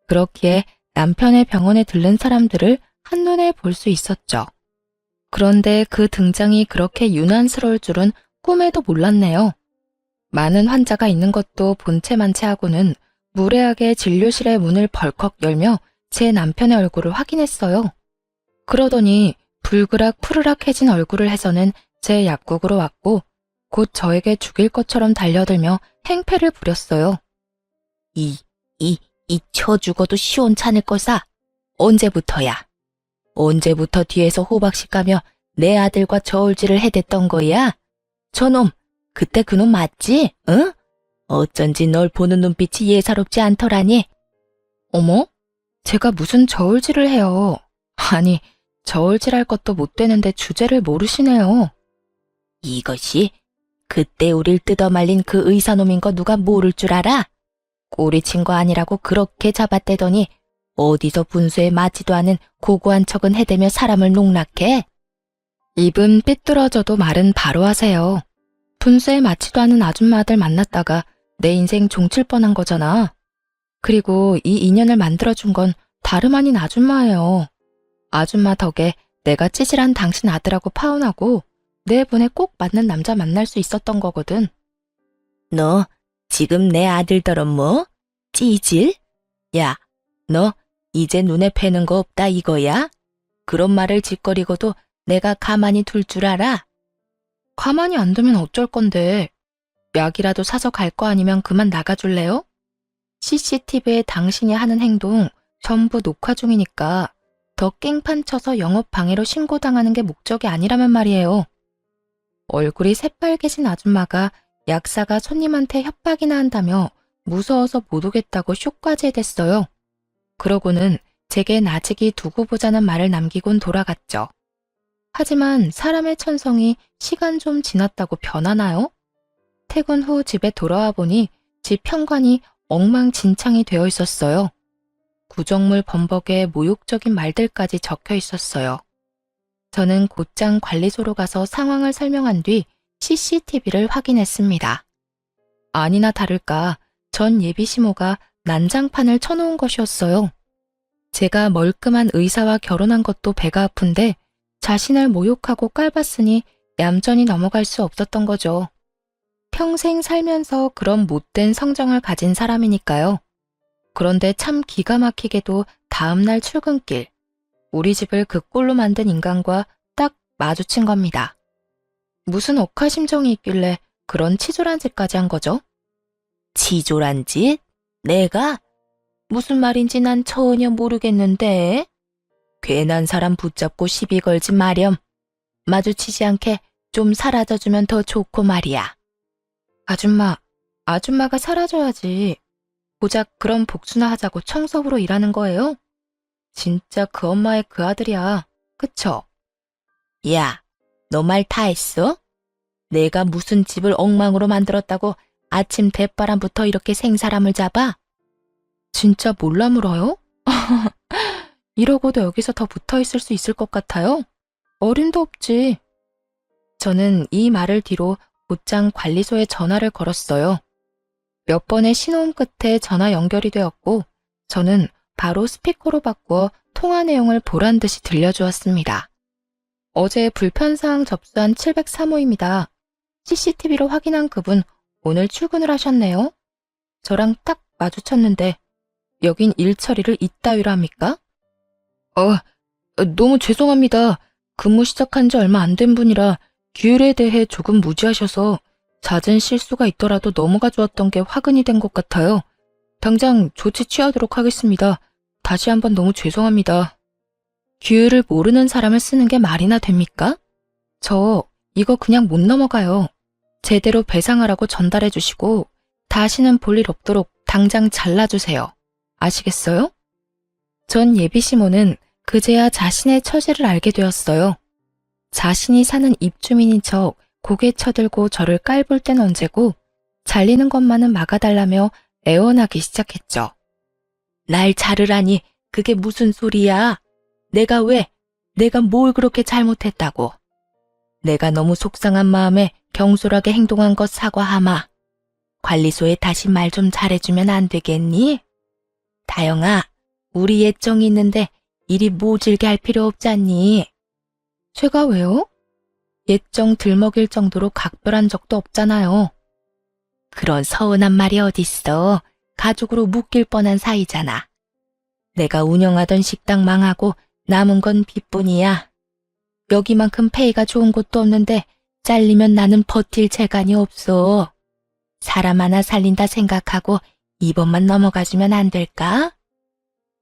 그렇기에 남편의 병원에 들른 사람들을 한눈에 볼 수 있었죠. 그런데 그 등장이 그렇게 유난스러울 줄은 꿈에도 몰랐네요. 많은 환자가 있는 것도 본체만치 하고는 무례하게 진료실의 문을 벌컥 열며 제 남편의 얼굴을 확인했어요. 그러더니 불그락 푸르락해진 얼굴을 해서는 제 약국으로 왔고 곧 저에게 죽일 것처럼 달려들며 행패를 부렸어요. 이 쳐 죽어도 시원찮을 거사. 언제부터야? 언제부터 뒤에서 호박씨 까며 내 아들과 저울질을 해댔던 거야? 저놈, 그때 그놈 맞지? 응? 어쩐지 널 보는 눈빛이 예사롭지 않더라니. 어머? 제가 무슨 저울질을 해요. 아니, 저울질할 것도 못 되는데 주제를 모르시네요. 이것이 그때 우릴 뜯어말린 그 의사놈인 거 누가 모를 줄 알아? 꼬리친 거 아니라고 그렇게 잡아떼더니 어디서 분수에 맞지도 않은 고고한 척은 해대며 사람을 농락해? 입은 삐뚤어져도 말은 바로 하세요. 분수에 맞지도 않은 아줌마 아들 만났다가 내 인생 종칠 뻔한 거잖아. 그리고 이 인연을 만들어준 건 다름 아닌 아줌마예요. 아줌마 덕에 내가 찌질한 당신 아들하고 파혼하고 내 분에 꼭 맞는 남자 만날 수 있었던 거거든. 너 지금 내 아들더러 뭐? 찌질? 야, 너 이제 눈에 뵈는 거 없다 이거야? 그런 말을 짓거리고도 내가 가만히 둘 줄 알아? 가만히 안 두면 어쩔 건데. 약이라도 사서 갈 거 아니면 그만 나가줄래요? CCTV에 당신이 하는 행동 전부 녹화 중이니까 더 깽판 쳐서 영업 방해로 신고당하는 게 목적이 아니라면 말이에요. 얼굴이 새빨개진 아줌마가 약사가 손님한테 협박이나 한다며 무서워서 못 오겠다고 쇼까지 해댔어요. 그러고는 제겐 아직이 두고 보자는 말을 남기곤 돌아갔죠. 하지만 사람의 천성이 시간 좀 지났다고 변하나요? 퇴근 후 집에 돌아와 보니 집 현관이 엉망진창이 되어 있었어요. 구정물 범벅에 모욕적인 말들까지 적혀 있었어요. 저는 곧장 관리소로 가서 상황을 설명한 뒤 CCTV를 확인했습니다. 아니나 다를까 전 예비시모가 난장판을 쳐놓은 것이었어요. 제가 멀끔한 의사와 결혼한 것도 배가 아픈데 자신을 모욕하고 깔봤으니 얌전히 넘어갈 수 없었던 거죠. 평생 살면서 그런 못된 성정을 가진 사람이니까요. 그런데 참 기가 막히게도 다음날 출근길, 우리 집을 그 꼴로 만든 인간과 딱 마주친 겁니다. 무슨 억하심정이 있길래 그런 치졸한 짓까지 한 거죠? 치졸한 짓? 내가? 무슨 말인지 난 전혀 모르겠는데. 괜한 사람 붙잡고 시비 걸지 마렴. 마주치지 않게 좀 사라져주면 더 좋고 말이야. 아줌마가 사라져야지. 고작 그런 복수나 하자고 청소부로 일하는 거예요? 진짜 그 엄마의 그 아들이야. 그쵸? 야, 너 말 다 했어? 내가 무슨 집을 엉망으로 만들었다고 아침 대바람부터 이렇게 생사람을 잡아? 진짜 몰라 물어요? 이러고도 여기서 더 붙어 있을 수 있을 것 같아요? 어림도 없지. 저는 이 말을 뒤로 곧장 관리소에 전화를 걸었어요. 몇 번의 신호음 끝에 전화 연결이 되었고 저는 바로 스피커로 바꾸어 통화 내용을 보란 듯이 들려주었습니다. 어제 불편사항 접수한 703호입니다. CCTV로 확인한 그분 오늘 출근을 하셨네요. 저랑 딱 마주쳤는데 여긴 일 처리를 이따위로 합니까? 너무 죄송합니다. 근무 시작한 지 얼마 안 된 분이라 규율에 대해 조금 무지하셔서 잦은 실수가 있더라도 넘어가 주었던 게 화근이 된 것 같아요. 당장 조치 취하도록 하겠습니다. 다시 한번 너무 죄송합니다. 규율을 모르는 사람을 쓰는 게 말이나 됩니까? 저 이거 그냥 못 넘어가요. 제대로 배상하라고 전달해 주시고 다시는 볼 일 없도록 당장 잘라주세요. 아시겠어요? 전 예비시모는 그제야 자신의 처지를 알게 되었어요. 자신이 사는 입주민인 척 고개 쳐들고 저를 깔볼 땐 언제고 잘리는 것만은 막아달라며 애원하기 시작했죠. 날 자르라니 그게 무슨 소리야? 내가 뭘 그렇게 잘못했다고? 내가 너무 속상한 마음에 경솔하게 행동한 것 사과하마. 관리소에 다시 말 좀 잘해주면 안 되겠니? 다영아, 우리 예정이 있는데 이리 모질게 할 필요 없잖니? 제가 왜요? 예정 들먹일 정도로 각별한 적도 없잖아요. 그런 서운한 말이 어딨어. 가족으로 묶일 뻔한 사이잖아. 내가 운영하던 식당 망하고 남은 건 빚뿐이야. 여기만큼 페이가 좋은 곳도 없는데 잘리면 나는 버틸 재간이 없어. 사람 하나 살린다 생각하고 이번만 넘어가주면 안 될까?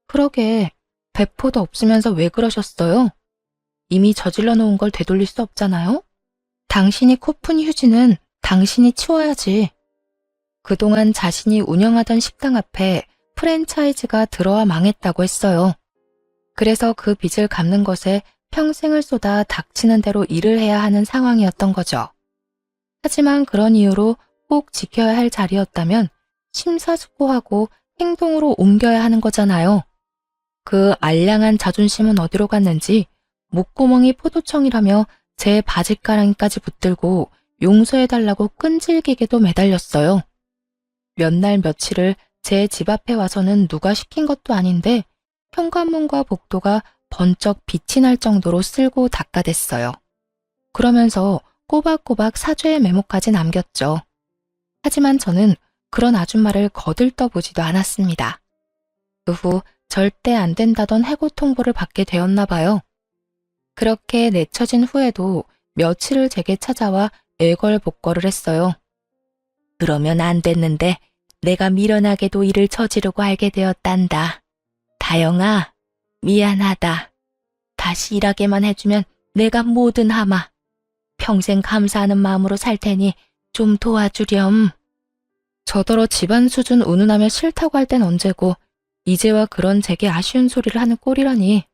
그러게 배포도 없으면서 왜 그러셨어요? 이미 저질러 놓은 걸 되돌릴 수 없잖아요? 당신이 코푼 휴지는 당신이 치워야지. 그동안 자신이 운영하던 식당 앞에 프랜차이즈가 들어와 망했다고 했어요. 그래서 그 빚을 갚는 것에 평생을 쏟아 닥치는 대로 일을 해야 하는 상황이었던 거죠. 하지만 그런 이유로 꼭 지켜야 할 자리였다면 심사숙고하고 행동으로 옮겨야 하는 거잖아요. 그 알량한 자존심은 어디로 갔는지 목구멍이 포도청이라며 제 바짓가랑이까지 붙들고 용서해달라고 끈질기게도 매달렸어요. 몇 날 며칠을 제 집 앞에 와서는 누가 시킨 것도 아닌데 현관문과 복도가 번쩍 빛이 날 정도로 쓸고 닦아댔어요. 그러면서 꼬박꼬박 사죄의 메모까지 남겼죠. 하지만 저는 그런 아줌마를 거들떠보지도 않았습니다. 그 후 절대 안 된다던 해고 통보를 받게 되었나 봐요. 그렇게 내쳐진 후에도 며칠을 제게 찾아와 애걸복걸을 했어요. 그러면 안 됐는데 내가 미련하게도 일을 저지르고 알게 되었단다. 다영아, 미안하다. 다시 일하게만 해주면 내가 뭐든 하마. 평생 감사하는 마음으로 살 테니 좀 도와주렴. 저더러 집안 수준 운운하며 싫다고 할 땐 언제고 이제와 그런 제게 아쉬운 소리를 하는 꼴이라니.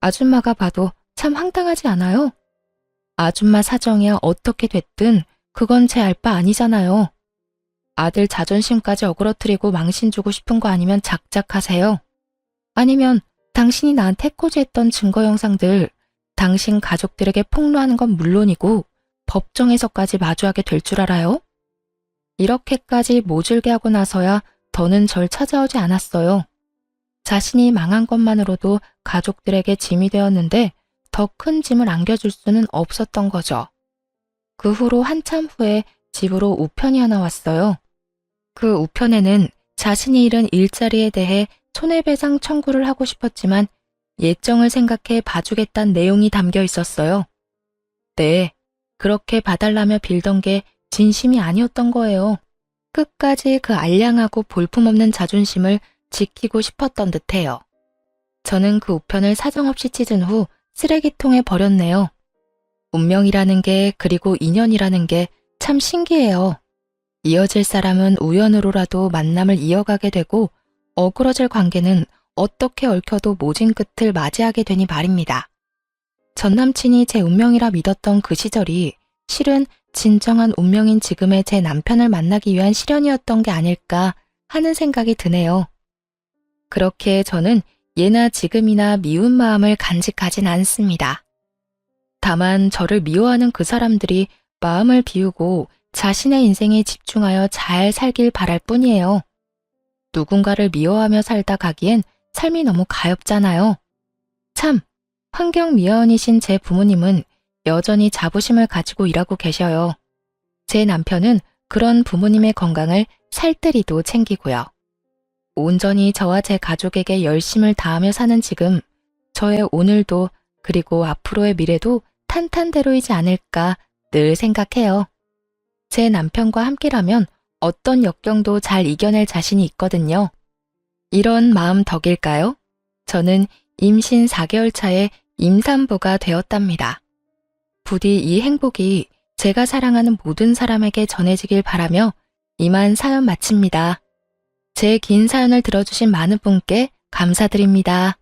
아줌마가 봐도 참 황당하지 않아요? 아줌마 사정이야 어떻게 됐든 그건 제 알 바 아니잖아요. 아들 자존심까지 어그러뜨리고 망신 주고 싶은 거 아니면 작작하세요. 아니면 당신이 나한테 해코지했던 증거 영상들 당신 가족들에게 폭로하는 건 물론이고 법정에서까지 마주하게 될 줄 알아요? 이렇게까지 모질게 하고 나서야 더는 절 찾아오지 않았어요. 자신이 망한 것만으로도 가족들에게 짐이 되었는데 더 큰 짐을 안겨줄 수는 없었던 거죠. 그 후로 한참 후에 집으로 우편이 하나 왔어요. 그 우편에는 자신이 잃은 일자리에 대해 손해배상 청구를 하고 싶었지만 예정을 생각해 봐주겠다는 내용이 담겨 있었어요. 네, 그렇게 봐달라며 빌던 게 진심이 아니었던 거예요. 끝까지 그 알량하고 볼품없는 자존심을 지키고 싶었던 듯해요. 저는 그 우편을 사정없이 찢은 후 쓰레기통에 버렸네요. 운명이라는 게 그리고 인연이라는 게 참 신기해요. 이어질 사람은 우연으로라도 만남을 이어가게 되고 어그러질 관계는 어떻게 얽혀도 모진 끝을 맞이하게 되니 말입니다. 전 남친이 제 운명이라 믿었던 그 시절이 실은 진정한 운명인 지금의 제 남편을 만나기 위한 시련이었던 게 아닐까 하는 생각이 드네요. 그렇게 저는 예나 지금이나 미운 마음을 간직하진 않습니다. 다만 저를 미워하는 그 사람들이 마음을 비우고 자신의 인생에 집중하여 잘 살길 바랄 뿐이에요. 누군가를 미워하며 살다 가기엔 삶이 너무 가엾잖아요. 참, 환경미화원이신 제 부모님은 여전히 자부심을 가지고 일하고 계셔요. 제 남편은 그런 부모님의 건강을 살뜰히도 챙기고요. 온전히 저와 제 가족에게 열심을 다하며 사는 지금, 저의 오늘도 그리고 앞으로의 미래도 탄탄대로이지 않을까 늘 생각해요. 제 남편과 함께라면 어떤 역경도 잘 이겨낼 자신이 있거든요. 이런 마음 덕일까요? 저는 임신 4개월 차에 임산부가 되었답니다. 부디 이 행복이 제가 사랑하는 모든 사람에게 전해지길 바라며 이만 사연 마칩니다. 제 긴 사연을 들어주신 많은 분께 감사드립니다.